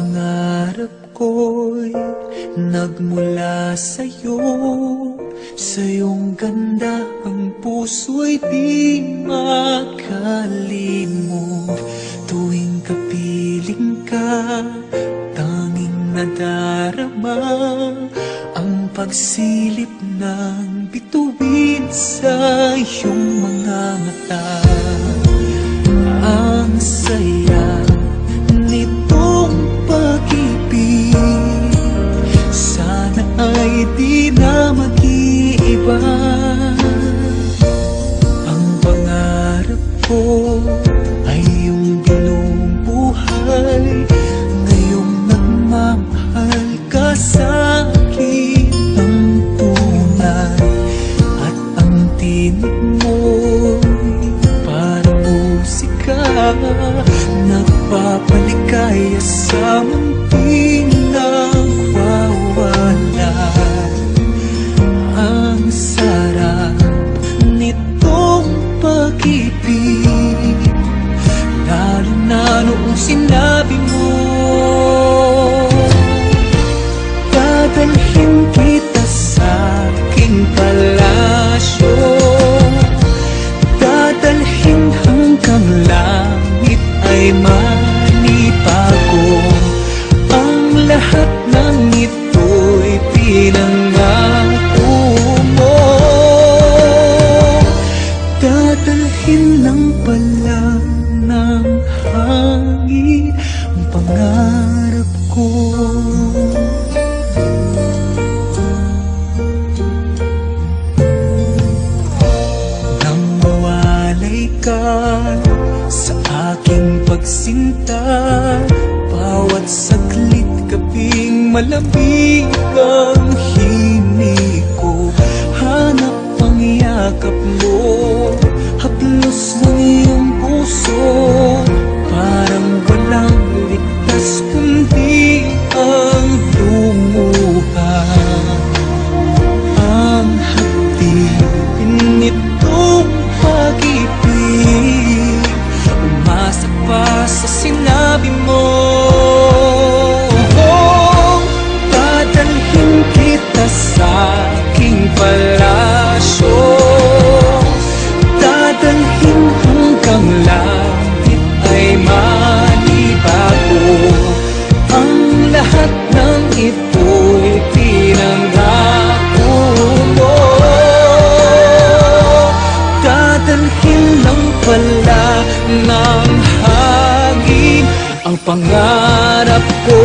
pangarap ko'y nagmula sa'yo. Sa iyong ganda ang puso'y di makalimot. Tuwing kapiling ka, tanging nadarama ang pagsilip ng bituin sa iyong mga mata. Ang saya nitong pag-ibig, sana ay di na mag-iiba. Ang pangarap ko ay iyong binubuhay, ngayong nagmamahal ka sa'kin ng tunay. At ang tinig mo'y parang musika, nagpapaligaya sa munting nagwawala. Ang sarap nitong pag-ibig, lalo na noong sinabi mo, dadalhin kita sa aking palasyo, dadalhin hanggang langit ay manipago. Ang lahat ng ito'y pinangako mo, dadalhin ng pala ng hangin ang pangarap ko. Nang mawalay ka sa aking pagsinta, bawat saglit kaping malamig ang himig ko. Hanap ang yakap mo, haplos ng iyong puso, parang walang ligtas kundi ang lumuha. Ang hatid nitong pag-ibig, umasa pa sa sinabi mo. Dadalhin kita sa aking palasyo, dadalhin hanggang langit ay manibago. Ang lahat ng ito'y pinangako mo, dadalhin lang pala ng hangin ang pangarap ko.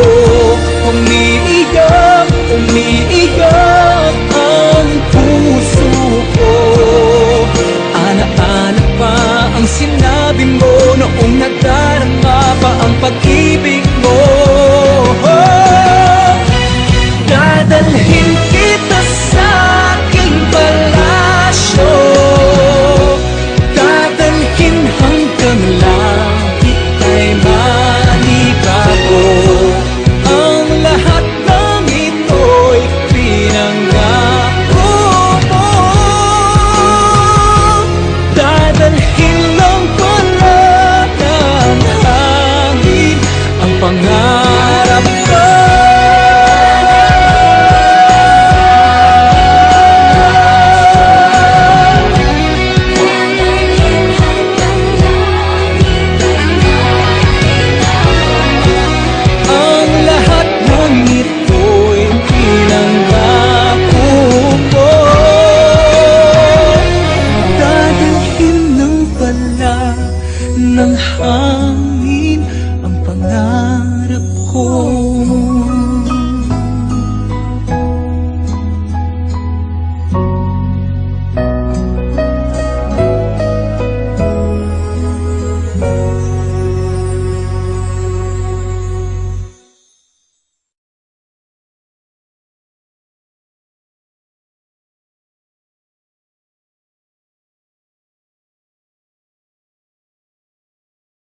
Umiiyak, umiiyak ang puso ko. Ana-ana pa ang sinabi mo noong nadarama pa ang pag-ibig mo.